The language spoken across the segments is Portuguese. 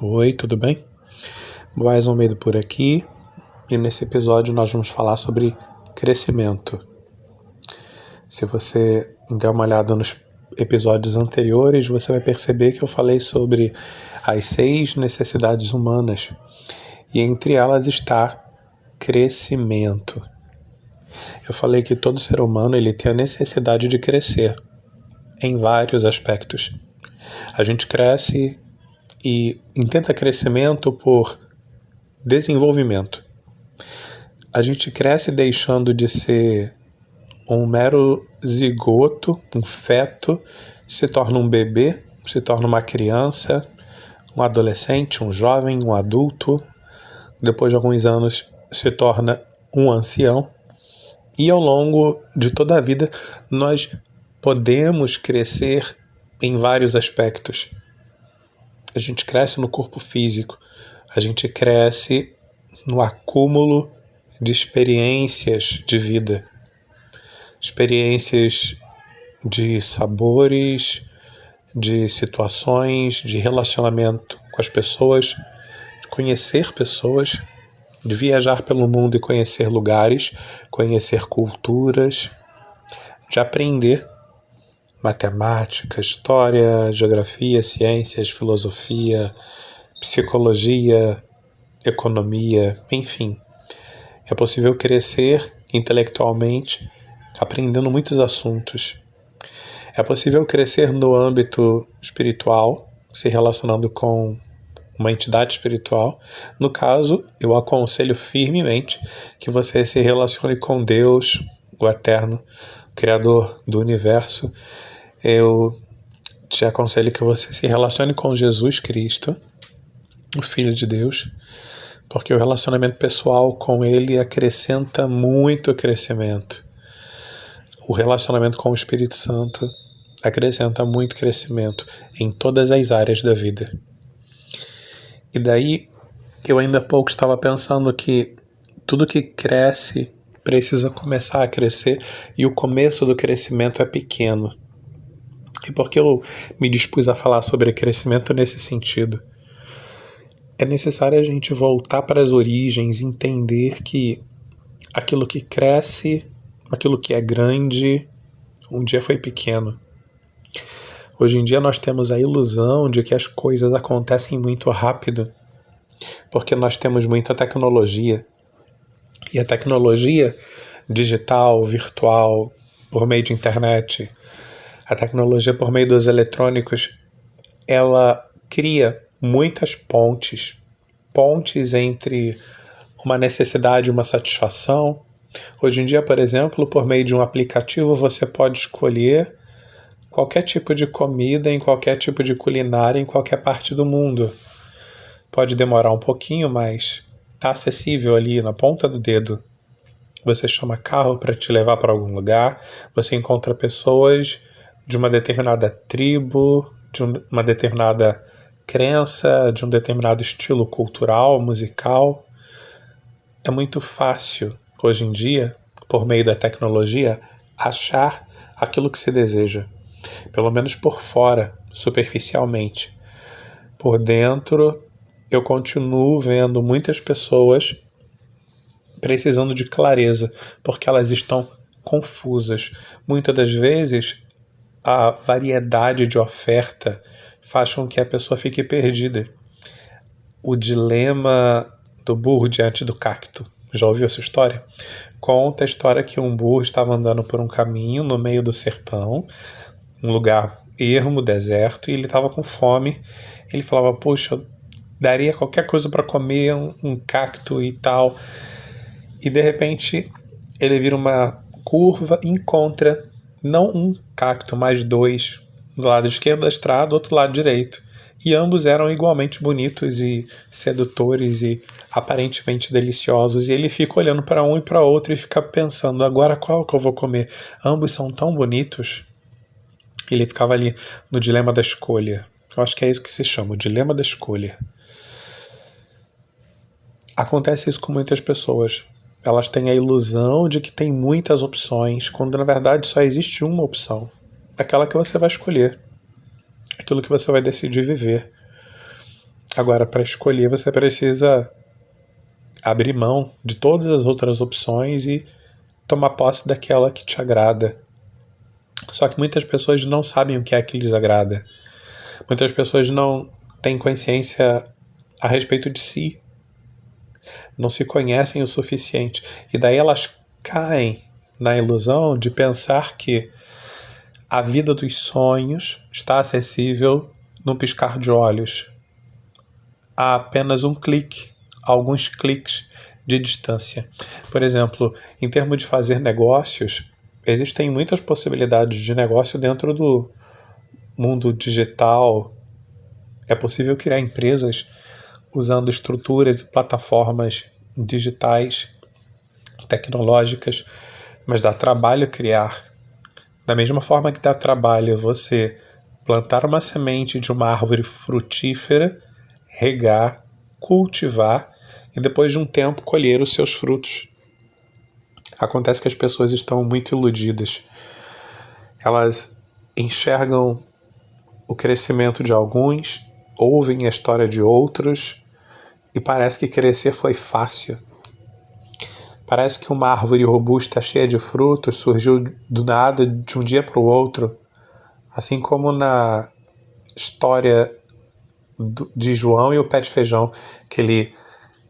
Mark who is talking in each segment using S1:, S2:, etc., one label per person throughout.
S1: Oi, tudo bem? Boaz Almeida por aqui, e nesse episódio nós vamos falar sobre crescimento. Se você der uma olhada nos episódios anteriores, você vai perceber que eu falei sobre as 6 necessidades humanas, e entre elas está crescimento. Eu falei que todo ser humano ele tem a necessidade de crescer em vários aspectos. A gente cresce e intenta crescimento por desenvolvimento. A gente cresce deixando de ser um mero zigoto, um feto, se torna um bebê, se torna uma criança, um adolescente, um jovem, um adulto. Depois de alguns anos se torna um ancião. E ao longo de toda a vida nós podemos crescer em vários aspectos. A gente cresce no corpo físico, a gente cresce no acúmulo de experiências de vida, experiências de sabores, de situações, de relacionamento com as pessoas, de conhecer pessoas, de viajar pelo mundo e conhecer lugares, conhecer culturas, de aprender matemática, história, geografia, ciências, filosofia, psicologia, economia, enfim. É possível crescer intelectualmente, aprendendo muitos assuntos. É possível crescer no âmbito espiritual, se relacionando com uma entidade espiritual. No caso, eu aconselho firmemente que você se relacione com Deus, o Eterno, o Criador do Universo. Eu te aconselho que você se relacione com Jesus Cristo, o Filho de Deus, porque o relacionamento pessoal com Ele acrescenta muito crescimento. O relacionamento com o Espírito Santo acrescenta muito crescimento em todas as áreas da vida. E daí, eu ainda há pouco estava pensando que tudo que cresce precisa começar a crescer, e o começo do crescimento é pequeno. E por que eu me dispus a falar sobre crescimento nesse sentido? É necessário a gente voltar para as origens, entender que aquilo que cresce, aquilo que é grande, um dia foi pequeno. Hoje em dia nós temos a ilusão de que as coisas acontecem muito rápido, porque nós temos muita tecnologia. E a tecnologia digital, virtual, por meio de internet, a tecnologia por meio dos eletrônicos, ela cria muitas pontes entre uma necessidade e uma satisfação. Hoje em dia, por exemplo, por meio de um aplicativo, você pode escolher qualquer tipo de comida em qualquer tipo de culinária em qualquer parte do mundo. Pode demorar um pouquinho, mas está acessível ali na ponta do dedo. Você chama carro para te levar para algum lugar, você encontra pessoas de uma determinada tribo, de uma determinada crença, de um determinado estilo cultural, musical. É muito fácil, hoje em dia, por meio da tecnologia, achar aquilo que se deseja. Pelo menos por fora, superficialmente. Por dentro, eu continuo vendo muitas pessoas precisando de clareza, porque elas estão confusas. Muitas das vezes, a variedade de oferta faz com que a pessoa fique perdida. O dilema do burro diante do cacto. Já ouviu essa história? Conta a história que um burro estava andando por um caminho no meio do sertão, um lugar ermo, deserto, e ele estava com fome. Ele falava, poxa, eu daria qualquer coisa para comer um cacto e tal. E de repente ele vira uma curva e encontra não um cacto, mas 2, do lado esquerdo da estrada, do outro lado direito. E ambos eram igualmente bonitos e sedutores e aparentemente deliciosos. E ele fica olhando para um e para outro e fica pensando, agora qual que eu vou comer? Ambos são tão bonitos. Ele ficava ali no dilema da escolha. Eu acho que é isso que se chama, o dilema da escolha. Acontece isso com muitas pessoas. Elas têm a ilusão de que tem muitas opções, quando na verdade só existe uma opção. Aquela que você vai escolher. Aquilo que você vai decidir viver. Agora, para escolher, você precisa abrir mão de todas as outras opções e tomar posse daquela que te agrada. Só que muitas pessoas não sabem o que é que lhes agrada. Muitas pessoas não têm consciência a respeito de si. Não se conhecem o suficiente. E daí elas caem na ilusão de pensar que a vida dos sonhos está acessível num piscar de olhos. Há apenas um clique, alguns cliques de distância. Por exemplo, em termos de fazer negócios, existem muitas possibilidades de negócio dentro do mundo digital. É possível criar empresas usando estruturas e plataformas digitais, tecnológicas, mas dá trabalho criar. Da mesma forma que dá trabalho você plantar uma semente de uma árvore frutífera, regar, cultivar e depois de um tempo colher os seus frutos. Acontece que as pessoas estão muito iludidas. Elas enxergam o crescimento de alguns, ouvem a história de outros e parece que crescer foi fácil. Parece que uma árvore robusta cheia de frutos surgiu do nada de um dia para o outro. Assim como na história de João e o pé de feijão, que ele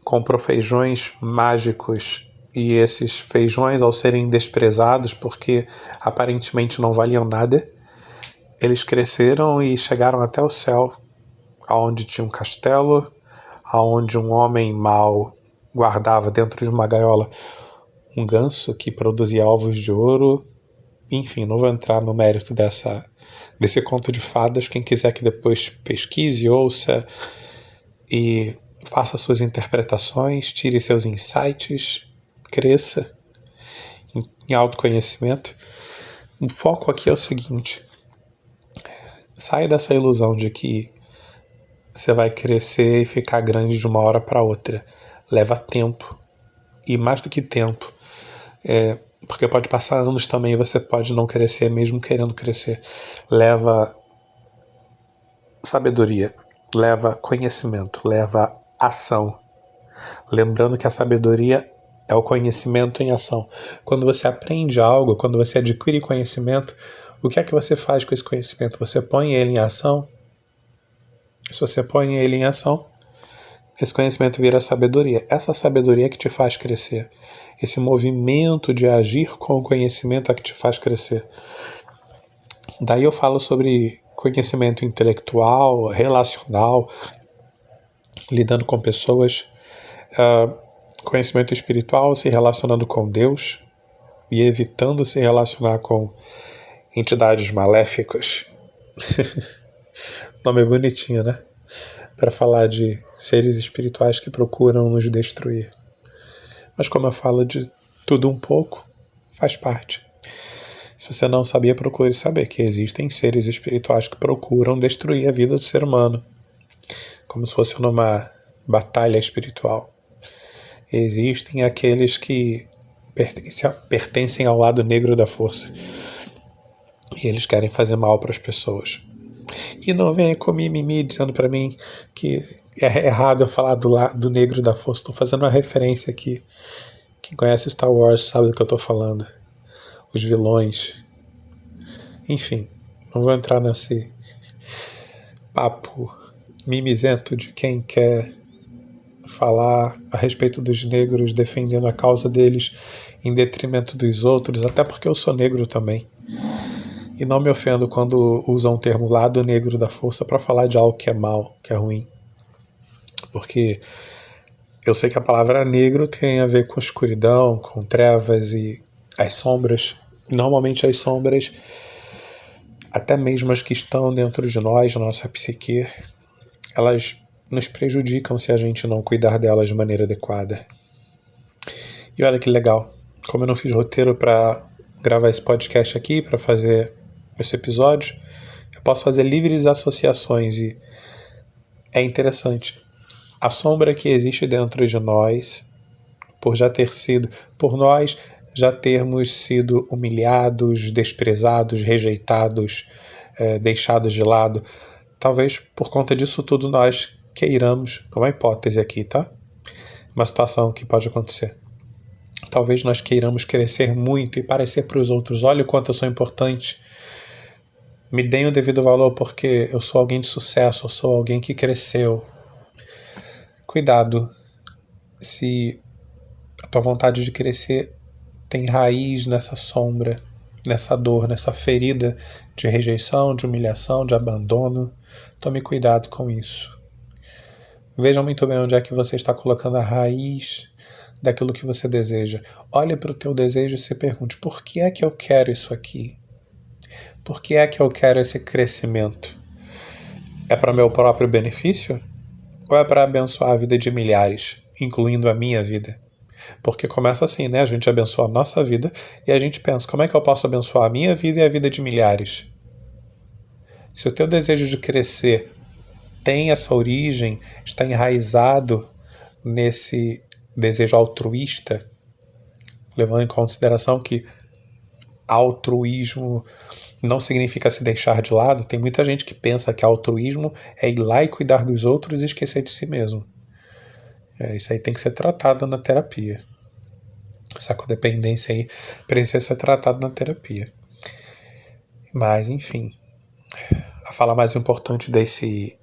S1: comprou feijões mágicos e esses feijões, ao serem desprezados porque aparentemente não valiam nada, eles cresceram e chegaram até o céu, onde tinha um castelo, onde um homem mau guardava dentro de uma gaiola um ganso que produzia ovos de ouro. Enfim, não vou entrar no mérito desse conto de fadas. Quem quiser que depois pesquise, ouça e faça suas interpretações, tire seus insights, cresça em autoconhecimento. O foco aqui é o seguinte: saia dessa ilusão de que você vai crescer e ficar grande de uma hora para outra. Leva tempo. E mais do que tempo, porque pode passar anos também e você pode não crescer mesmo querendo crescer. Leva sabedoria, leva conhecimento, leva ação. Lembrando que a sabedoria é o conhecimento em ação. Quando você aprende algo, quando você adquire conhecimento, o que é que você faz com esse conhecimento? Você põe ele em ação? Se você põe ele em ação, esse conhecimento vira sabedoria. Essa sabedoria é que te faz crescer. Esse movimento de agir com o conhecimento é que te faz crescer. Daí eu falo sobre conhecimento intelectual, relacional, lidando com pessoas, conhecimento espiritual, se relacionando com Deus e evitando se relacionar com entidades maléficas. Nome bonitinho, né? Para falar de seres espirituais que procuram nos destruir. Mas como eu falo de tudo um pouco, faz parte. Se você não sabia, procure saber que existem seres espirituais que procuram destruir a vida do ser humano, como se fosse numa batalha espiritual. Existem aqueles que pertencem ao lado negro da força e eles querem fazer mal para as pessoas. E não venha com mimimi dizendo para mim que é errado eu falar do negro da força. Estou fazendo uma referência aqui. Quem conhece Star Wars sabe do que eu estou falando. Os vilões. Enfim, não vou entrar nesse papo mimizento de quem quer falar a respeito dos negros, defendendo a causa deles em detrimento dos outros, até porque eu sou negro também. E não me ofendo quando usam o termo lado negro da força para falar de algo que é mal, que é ruim. Porque eu sei que a palavra negro tem a ver com escuridão, com trevas e as sombras. Normalmente as sombras, até mesmo as que estão dentro de nós, na nossa psique, elas nos prejudicam se a gente não cuidar delas de maneira adequada. E olha que legal, como eu não fiz roteiro para gravar esse podcast aqui, para fazer esse episódio, eu posso fazer livres associações e é interessante. A sombra que existe dentro de nós, por nós já termos sido humilhados, desprezados, rejeitados, deixados de lado, talvez por conta disso tudo nós queiramos, é uma hipótese aqui, tá? Uma situação que pode acontecer. Talvez nós queiramos crescer muito e parecer para os outros, olha o quanto eu sou importante, me deem o devido valor porque eu sou alguém de sucesso, eu sou alguém que cresceu. Cuidado, se a tua vontade de crescer tem raiz nessa sombra, nessa dor, nessa ferida de rejeição, de humilhação, de abandono, tome cuidado com isso. Veja muito bem onde é que você está colocando a raiz daquilo que você deseja. Olhe para o teu desejo e se pergunte, por que é que eu quero isso aqui? Por que é que eu quero esse crescimento? É para meu próprio benefício? Ou é para abençoar a vida de milhares, incluindo a minha vida? Porque começa assim, né? A gente abençoa a nossa vida e a gente pensa, como é que eu posso abençoar a minha vida e a vida de milhares? Se o teu desejo de crescer tem essa origem, está enraizado nesse desejo altruísta, levando em consideração que altruísmo não significa se deixar de lado. Tem muita gente que pensa que altruísmo é ir lá e cuidar dos outros e esquecer de si mesmo. Isso aí tem que ser tratado na terapia. Essa codependência aí precisa ser tratada na terapia. Mas, enfim, a fala mais importante desse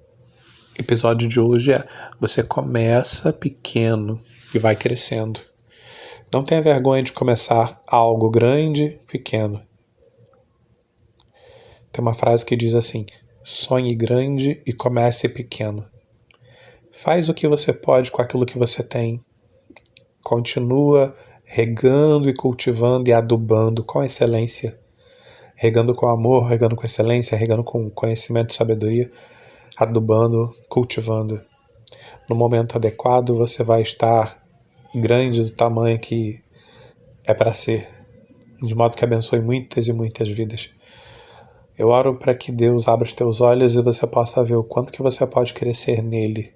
S1: episódio de hoje é: você começa pequeno e vai crescendo. Não tenha vergonha de começar algo grande, pequeno. Tem uma frase que diz assim: sonhe grande e comece pequeno. Faz o que você pode com aquilo que você tem. Continua regando e cultivando e adubando com excelência. Regando com amor, regando com excelência, regando com conhecimento e sabedoria, adubando, cultivando. No momento adequado você vai estar grande do tamanho que é para ser, de modo que abençoe muitas e muitas vidas. Eu oro para que Deus abra os teus olhos e você possa ver o quanto que você pode crescer nele,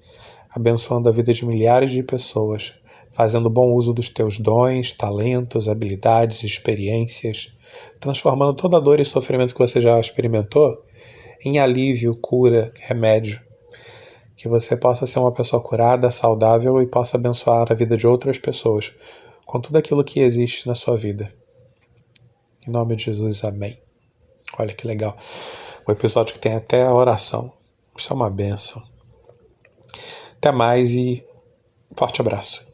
S1: abençoando a vida de milhares de pessoas, fazendo bom uso dos teus dons, talentos, habilidades, experiências, transformando toda a dor e sofrimento que você já experimentou em alívio, cura, remédio. Que você possa ser uma pessoa curada, saudável e possa abençoar a vida de outras pessoas com tudo aquilo que existe na sua vida. Em nome de Jesus, amém. Olha que legal. Um episódio que tem até a oração. Isso é uma bênção. Até mais e forte abraço.